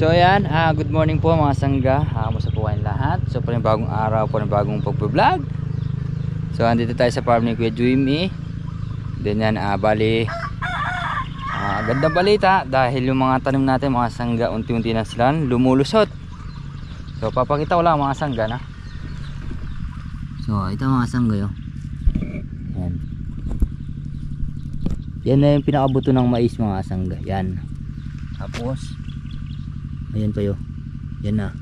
So ayan, good morning po mga sangga. Kamusta po kayong lahat? So panibagong araw po, panibagong pag-vlog. So andito tayo sa farm ni Kuya Jimmy. Then yan, bali gandang balita dahil yung mga tanim natin mga sangga unti-unti na sila lumulusot. So papakita ko lang mga sangga na. So ito mga sangga yun. Yan. Yan na yung pinakabuto ng mais mga sangga. Yan. Tapos ayan pa yun. Yan na.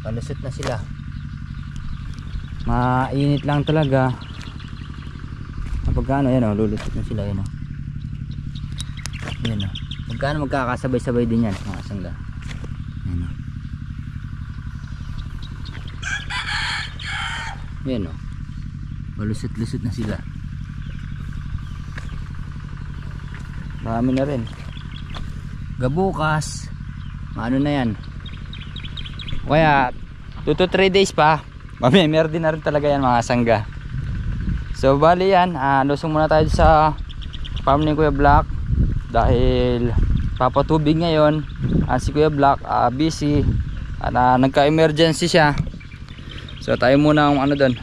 Palusot na sila. Mainit lang talaga. Pagkano yan o, lulusot na sila yan o. Yan o. Pagkano magkakasabay-sabay din yan mga sangga. Yan o. Yan o. Palusot-lusot na sila. Marami na rin. Gabukas ano na yan, kaya 2 to 3 days pa mamimir din na rin talaga yan mga sangga. So bali yan, lusong muna tayo sa farm ni Kuya Black dahil papatubig ngayon. Si Kuya Black busy at nagka-emergency siya, so tayo muna ang doon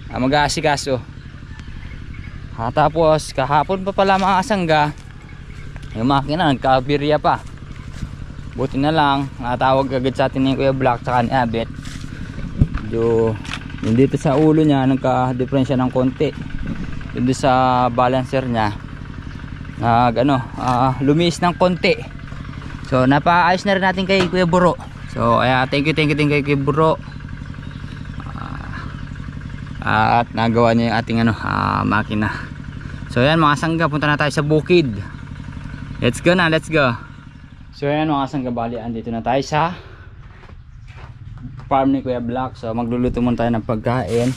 mag-aasikaso. Tapos kahapon pa pala mga sangga, yung makina nagka-aberya pa. Buti na lang natawag agad sa atin ni Kuya Black tsaka ni Abet. Yung dito sa ulo niya nagka-diferensya ng konti. Yung dito sa balancer niya lumis ng konti. So napaayos na rin natin kay Kuya Buro. So thank you kay Kuya Buro. At nagawa niya yung ating makina. So yan mga sangga, punta na tayo sa bukid. Let's go na, let's go. So ayan mga sangga, bali andito na tayo sa farm ni Kuya Black. So magluluto muna tayo ng pagkain,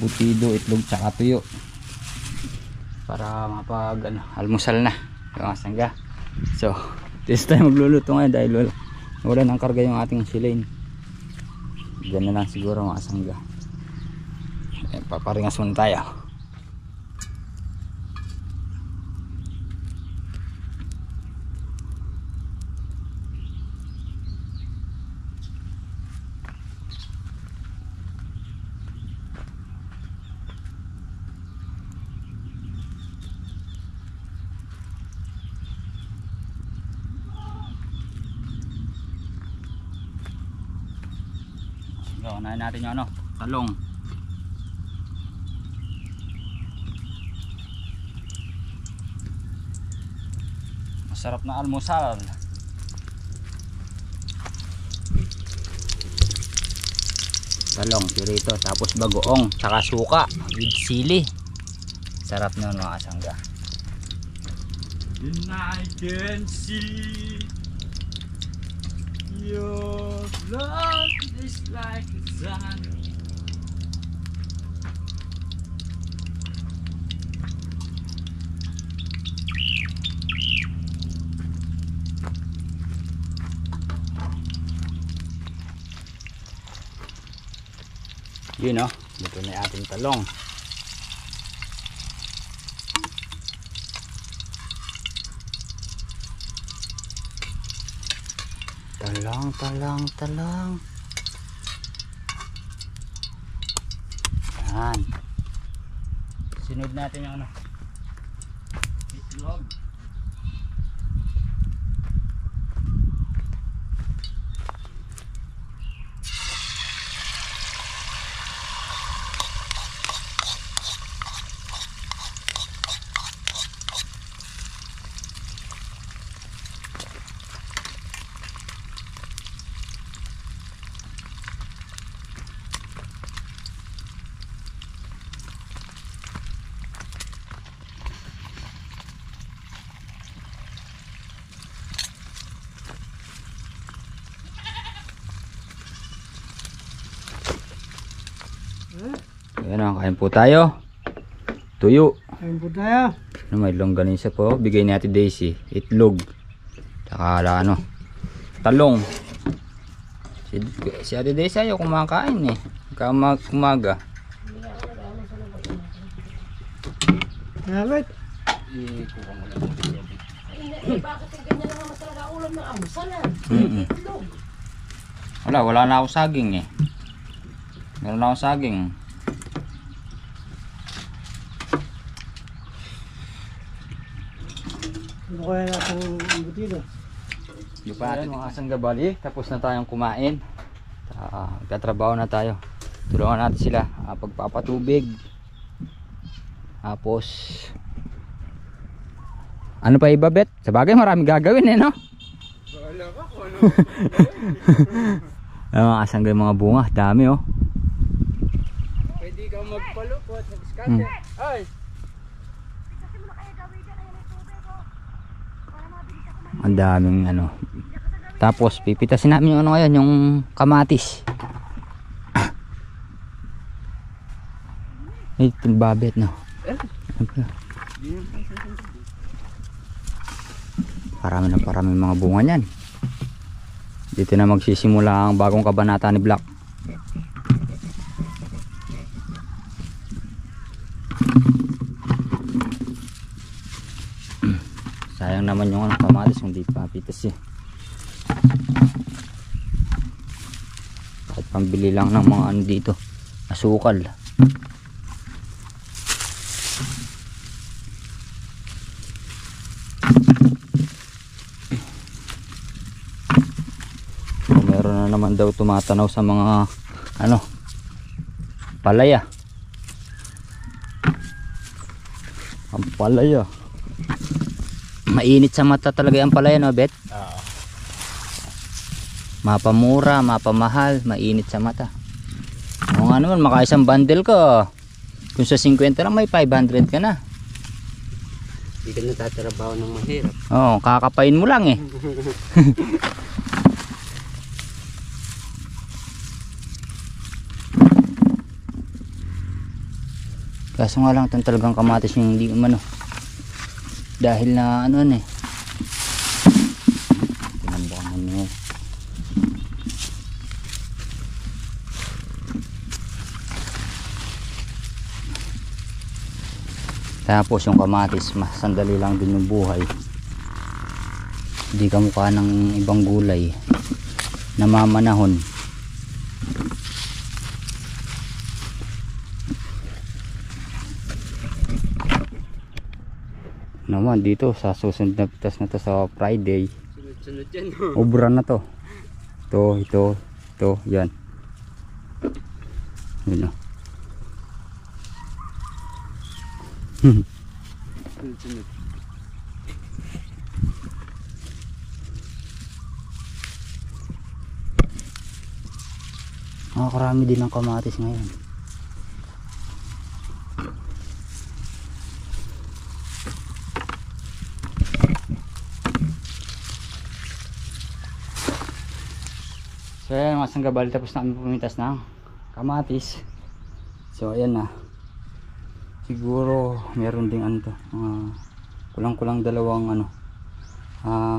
butido, itlog tsaka tuyo para mapag almusal na mga sangga. So this time magluluto ngayon dahil wala nang karga yung ating silane. Diyan na lang siguro mga sangga. Ayan, paparingas muna tayo. Unahin natin yung talong. Masarap na almusal. Talong, pirito, tapos bagoong, saka suka with sili. Sarap na mga sangga. And I can see your love is like a sun. Yun dito na yung ating talong. Talang. Yan. Sunod natin yung itlog. Ayan kain po tayo. Tuyo. Kain po tayo. May longganisa po. Bigay ni Ate Daisy. Itlog. Saka talong. Si Ate Daisy ayaw kumakain Kumaga. Bakit? Bakit ganyan naman mas talaga ulo? Wala na ako saging eh. Meron na ako saging. Ano kaya natin butido? Yung pa natin mga sanggabali, tapos na tayong kumain. Magtatrabaho na tayo. Tulungan natin sila pagpapatubig. Tapos ano pa iba, Bet? Sa bagay maraming gagawin eh, no? Wala ka kung ano. Ay, mga kasanggay, mga bunga, dami oh. Pwede kang magpalupot, mag-scatter. Ay! Ang daming ano. Tapos pipitasin namin yung ano ngayon, yung kamatis. Ay, tilbabet no. Parami mga bunga niyan. Dito na magsisimula ang bagong kabanata ni Black. Sayang naman yung ano, kamatis kung di papitas eh. Kahit pambili lang ng mga ano dito, asukal. Meron na naman daw tumatanaw sa mga ano, palaya. Ang palaya. Mainit sa mata talaga ang palaya, no, Bet? Oo. Mapamura, mapamahal, mainit sa mata. O nga naman, makaisang bundle ko. Kung sa 50 lang, may 500 ka na. Hindi ka natatrabaho ng mahirap. Oo, kakapain mo lang eh. Kaso nga lang itong talagang kamatis yung hindi umano. Dahil na ano eh. Tinambangan nyo. Tapos yung kamatis, mas sandali lang din yung buhay. Hindi kamukha ng ibang gulay. Namamanahon. Naman dito sa susunod na pitas na to sa Friday, Sunod-sunod yan. ubra na to. Ito, yan. Yun o. Sunod-sunod. Nakakarami din ng kamatis ngayon. So ayan mga sanggabali, tapos na kami pumintas ng kamatis. So ayan na. Siguro meron ding ano to, kulang-kulang dalawang ano,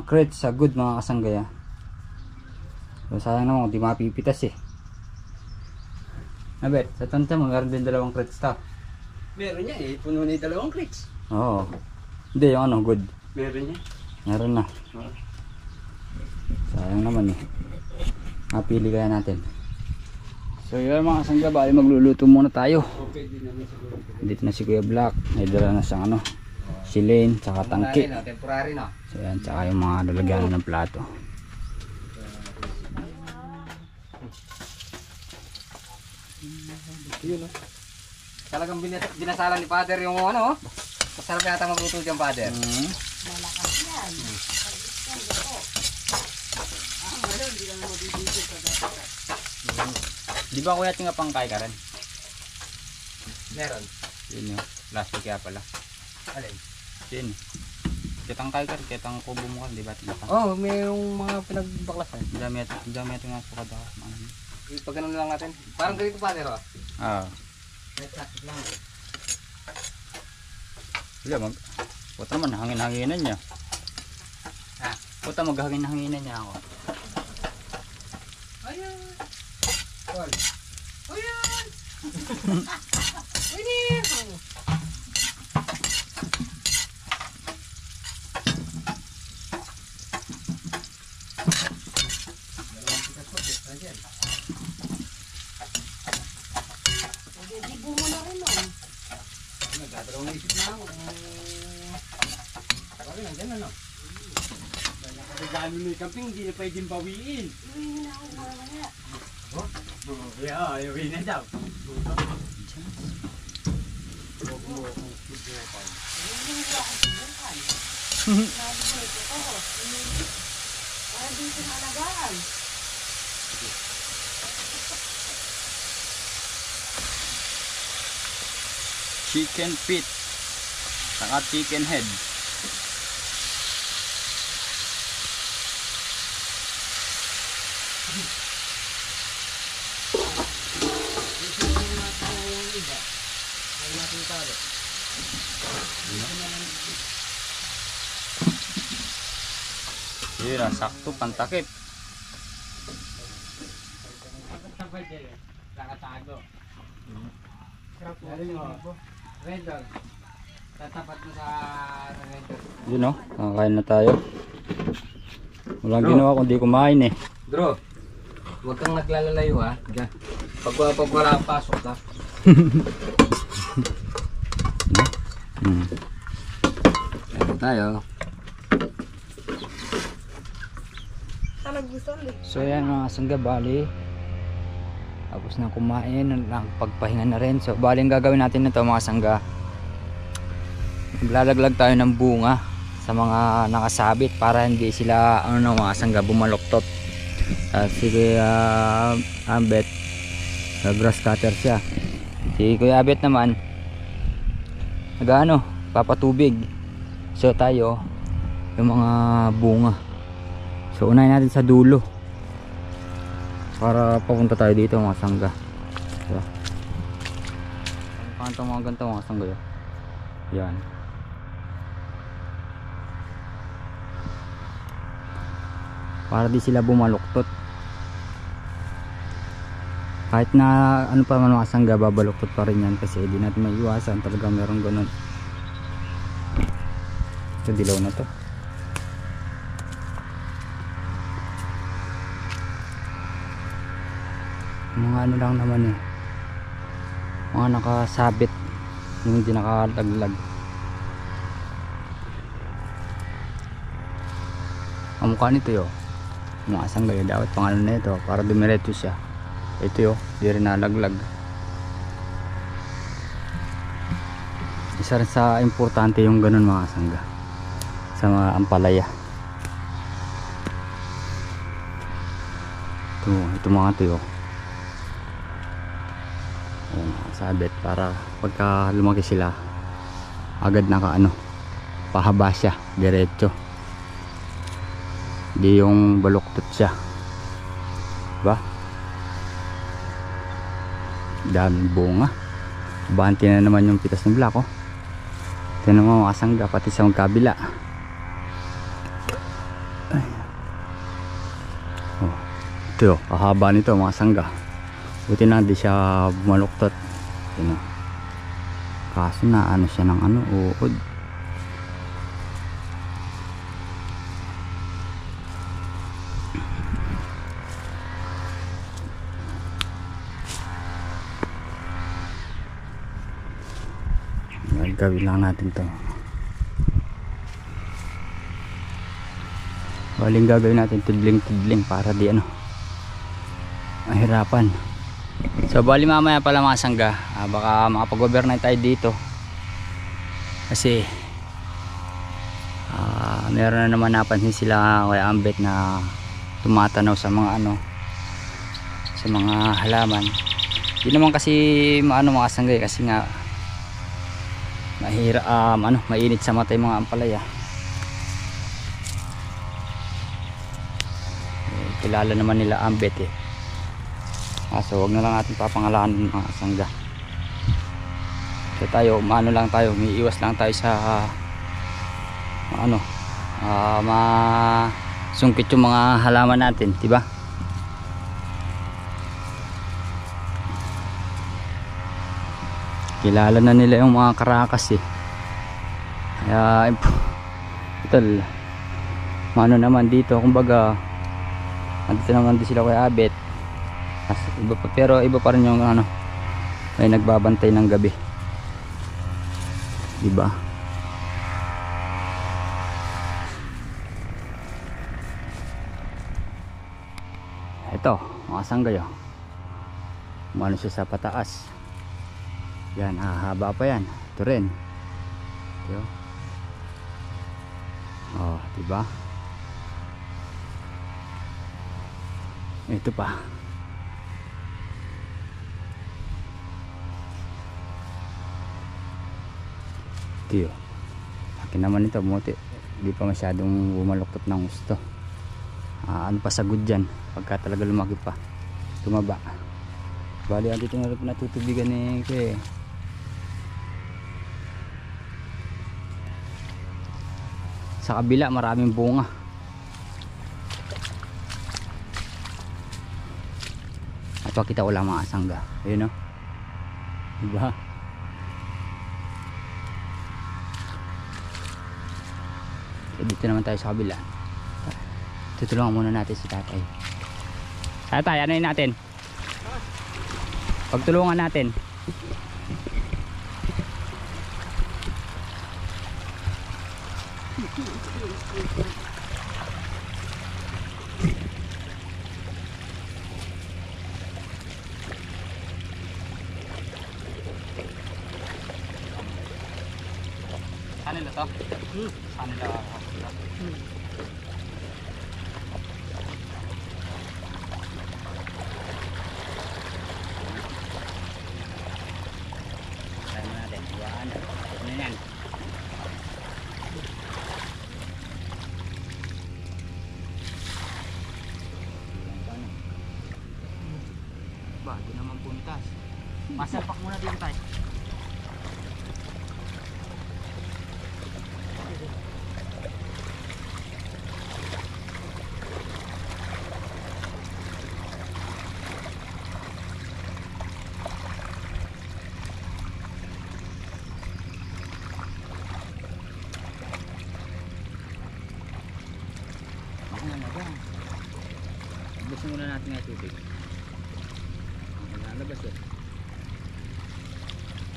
crates sa good mga kasanggaya. So sayang naman kung di mapipitas eh. Nabet, sa tanta mo meron din dalawang crates to. Meron niya eh, puno na yung dalawang crates. Oo. Hindi yung ano, good. Meron niya. Meron na. Sayang naman eh. Mapili kaya natin. So yun mga sanggabali, magluluto muna tayo. Okay din naman siguro. Dito na si Kuya Black. May dala na siyang ano, silane, tsaka tangki. Temporary no. So yan, tsaka yung mga lalagyan ng plato. Yun no. Talagang binasalan ni Father yung ano. Masarap yata magluto dyan, Father. Di ba kuya tinga pangkay ka rin? Meron. Yun yung plastic kaya pala. Alin? Yun. Kitangkay ka rin, kitang kubo mo ka, di ba tinga pang? Oh, mayroong mga pinagbaklasan. Dami ito nga sukad ako. Pag ganun lang natin. Parang ganito, Father, oh. May plastic lang. Wala, puta naman, hangin-hanginan niya. Ha? Puta, maghangin-hanginan niya ako. Ayan. Paul. Ayan. Ayan. Ibo mo na rin nun. Nagdadalawang isip na ako. Sabi nandiyan ano? Regalo ni Kamping, hindi na pwedeng bawiin. Iwihin na ako para mamaya. Yeah, iuwi na daw. Iwihin na ako. Subukan. Nabisay ko ko. Para dito sa alagaan. Chicken feet. Saka chicken head. Yun na, sakto pantakip. Nakatago. Rendol. Tatapat mo sa rendol. Yun o, kakain na tayo. Walang ginawa kundi kumain eh. Bro, huwag kang naglalalayo ha. Pag wala pasok ka. Kaya tayo. So yan mga sangga, bali tapos na kumain, pagpahinga na rin. So bali ang gagawin natin nito mga sangga, maglalaglag tayo ng bunga sa mga nakasabit para hindi sila mga sangga bumaloktot. Si Ambet grass cutter siya, si Kuya Abet naman papatubig. So tayo yung mga bunga, so unahin natin sa dulo para papunta tayo dito mga sangga. So, mga ganito mga sangga yun. Yan. Para di sila bumaluktot. Kahit na ano pa man mga sangga, babaluktot pa rin yan kasi di natin maiiwasan, talaga meron ganun. Ito dilaw na to. Mga ano lang naman eh, mga nakasabit, yung hindi nakalaglag. Ang mukha nito yun, mga sangga, dapat pangalan na ito para dumiretso siya. Ito yun, di rin nalaglag. Isa rin sa importante yung ganun mga sangga sa mga ampalaya. Ito mga ito yun, sabit para pagka lumaki sila agad pahaba siya diretso, di yung baluktot siya, diba? Daming bunga, banti na naman yung pitas ng black. Tinan mo mga sangga, pati sa magkabila. Ito kahaba nito mga sangga, buti na hindi siya bumaluktot. Kaso na siya ng uod. Gawin lang natin to. Baling gagawin natin tidling para di mahirapan. So bali mamaya pala mga sangga, baka makapag-overnight tayo dito kasi meron na naman napansin sila Kuya Ambet na tumatanaw sa mga sa mga halaman. Hindi naman kasi mga sangga kasi nga mainit sa mata yung mga ampalaya. Kilala naman nila Ambet eh. So wag na lang natin papangalanan mga sangga. So tayo lang tayo, umiiwas lang tayo sa masungkit yung mga halaman natin, diba? Kilala na nila yung mga karakas eh. Kaya ito naman dito, kumbaga Andito naman din sila Kuya Abet. Iba pa, pero iba pa rin yung ano, may nagbabantay ng gabi. Diba? Ito, mga sanggay oh. Umano siya sa pataas. Yan, hahaba pa yan. Ito rin. Ito. Oh, diba? Ito pa. Ito. Akin naman ito, buti. Hindi pa masyadong bumaluktot ng gusto. Ano pa sagod dyan pagka talaga lumaki pa, tumaba. Bali andito na rin natutubigan ni Kuya. Sa kabila maraming bunga. At pakita ko lang mga sangga. Ayun o, diba? So, dito naman tayo sa kabila. Tutulungan muna natin si tatay. Tatay, ano yun natin? Pagtulungan natin. Ano nila to? Ano nila? Ano natin? Yan. Ano yan? Ba, di naman puntas. Masapak muna dito tayo. Busin muna natin nga tubig. Lalabas eh.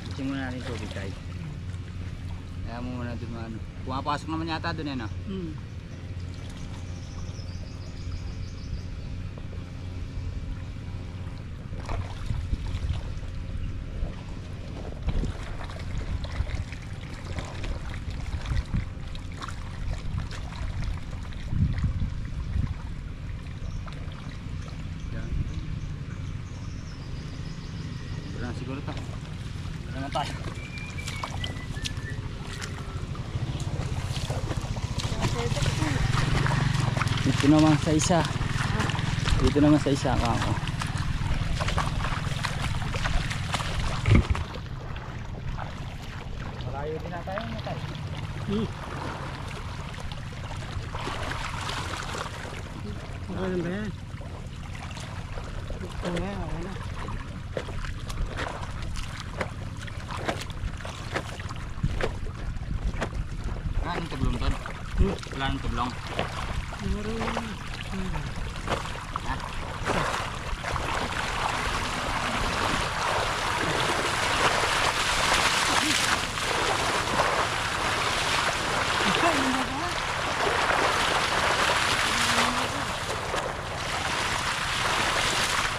Busin muna natin tubig tayo. Kaya mo muna dun ano. Pumapasok naman yata dun yan ah. Siguro to. Naman tayo. Dito naman sa isa. Dito naman sa isa ako. Malayo din na tayo matay. Ano ba yan? Ito nga, okay na. Wala nang tublong doon. Wala nang tublong. Ha?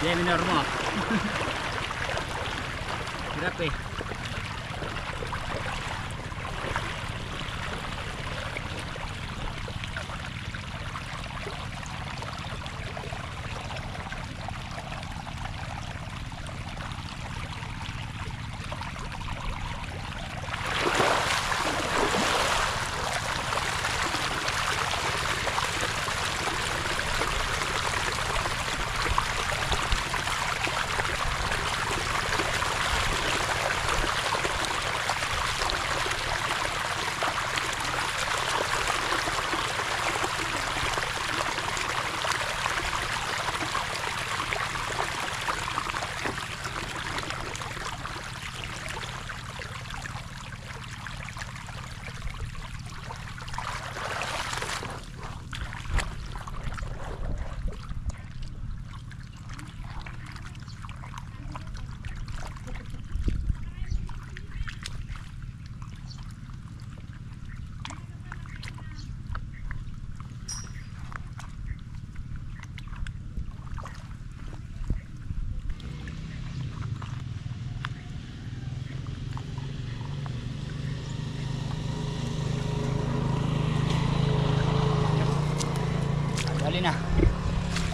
Yan, minor mo. Hirap eh.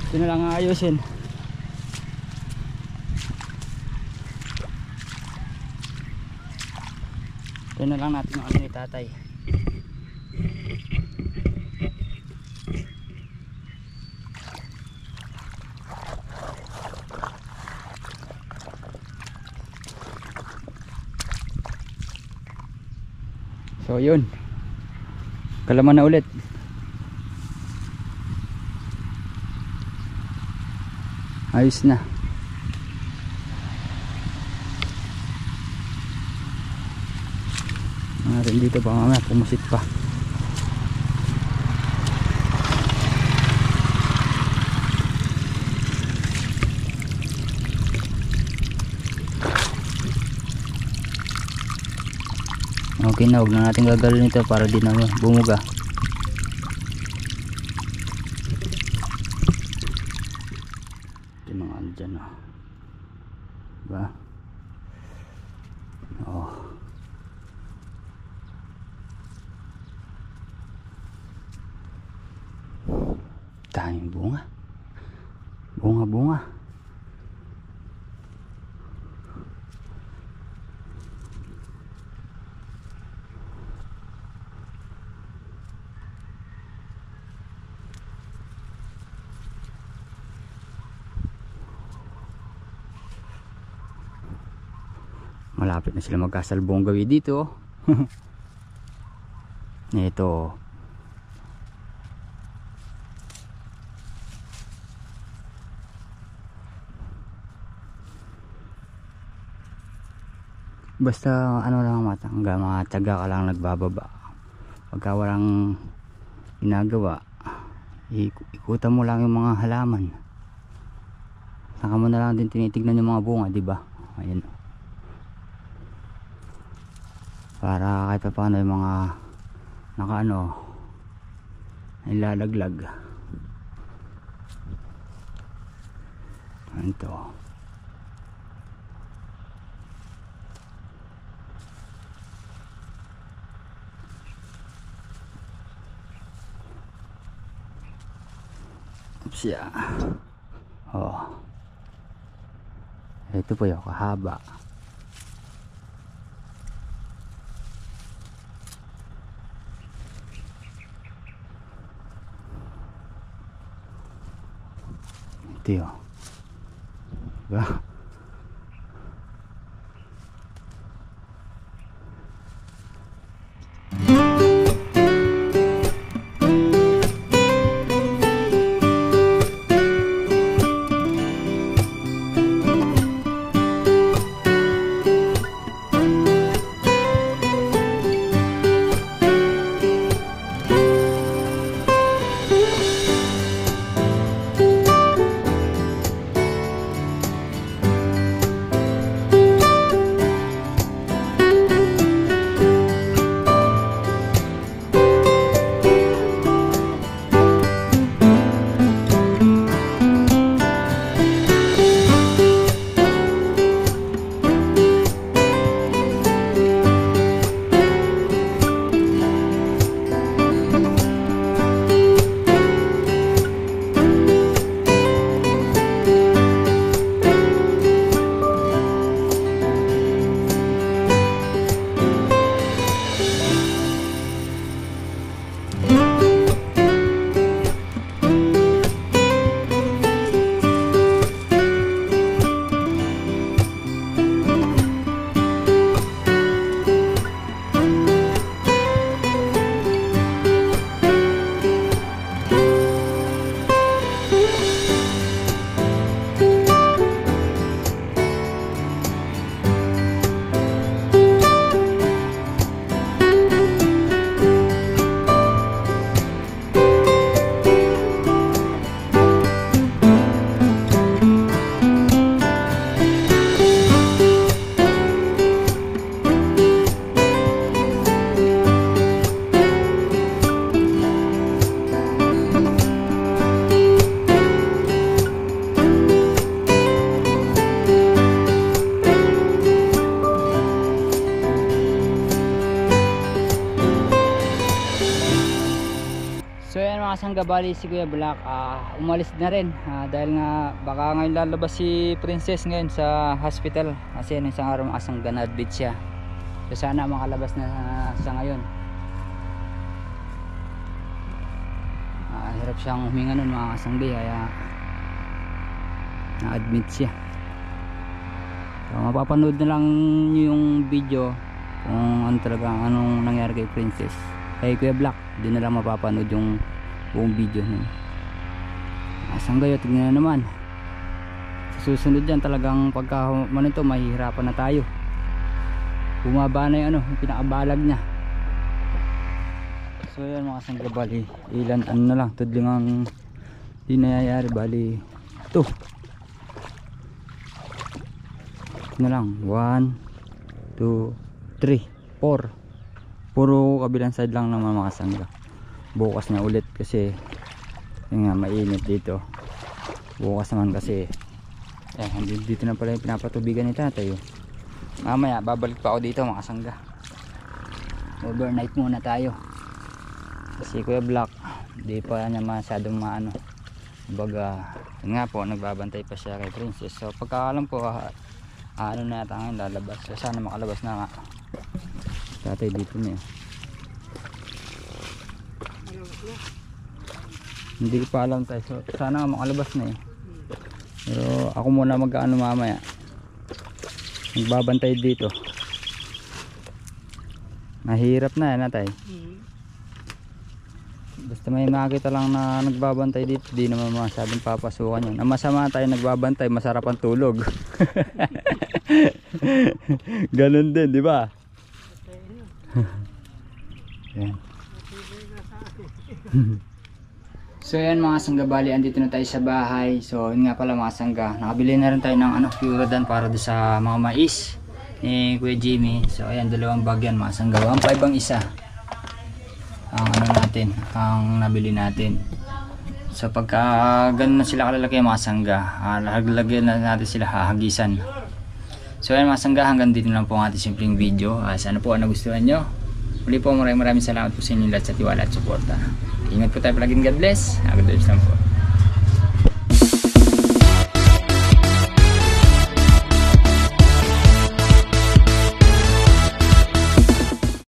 Ito na lang ayusin. Ito na lang natin yung ano ni tatay. So yun, kalaman na ulit. Ayos na. Natin dito pa mamaya, pumusit pa. Okay na, huwag na natin gagalin ito para di na bumuga. Ito mga ano dyan, oh. Diba? Oh. Daming bunga. Bunga. Malapit na sila magkasalbong gawi dito. Ito. Basta ano lang matyaga ka lang nagbababa. Pagka walang ginagawa, ikutan mo lang yung mga halaman. Saka mo na lang din tinitignan yung mga bunga, di ba? Ayun. Para kahit pa paano yung mga nakaano nilalaglag. Ito. Siya. Oh. Ito po yung kahaba. Ito yun. Diba? bali si Kuya Black umalis na rin dahil nga baka ngayon lalabas si Princess ngayon sa hospital kasi isang araw asang na-admit siya. So sana makalabas na sa ngayon. Hirap siyang huminga nun mga kasanggi kaya na-admit siya. So mapapanood na lang yung video kung ano talaga anong nangyari kay Princess. Kay Kuya Black, di na lang mapapanood yung buong video nun. Kasanggayo, tignan na naman. Sa susunod yan talagang pagka manito mahihirapan na tayo. Bumaba na yung yung pinakabalag niya. So yan mga kasangga, bali ilan ano na lang, tudling ang di nangyayari, bali ito na lang, 1 2 3 4 puro kabilang side lang naman mga kasangga. Bukas na ulit kasi yun nga mainit dito. Bukas naman kasi dito na pala yung pinapatubigan ni tatay. Mamaya babalik pa ako dito mga kasangga. Overnight muna tayo kasi Kuya Black di pa niya masyadong maano, baga nga po nagbabantay pa siya kay Princess. So pagkakalam ko ano na yata ngayon lalabas. So sana makalabas na nga tatay dito na yun. Hindi ko pa alam tayo. So sana nga makalabas na pero ako muna mag-ano mamaya, magbabantay dito. Mahirap na yan tayo. Basta may makita lang na nagbabantay dito, di naman masyadong papasukan yun. Ang masama tayo nagbabantay, masarap ang tulog. Ganun din, di ba? Yan. So yan mga sangga, bali andito na tayo sa bahay. So yun nga pala mga sangga, nakabili na rin tayo ng Puradan para doon sa mga mais ni Kuya Jimmy. So ayan, 2 bag yan mga sangga, 1.5 ang isa ang natin, ang nabili natin. So pagka ganun na sila kalalaki mga sangga, lagyan na natin sila, hahagisan. So ayan mga sangga, hanggang dito lang po ang ating simpleng video. Sana po nagustuhan nyo. Muli po maraming salamat po sa inyo lahat sa tiwala at suporta. Ingat po tayo palagi. God bless. God bless lang po.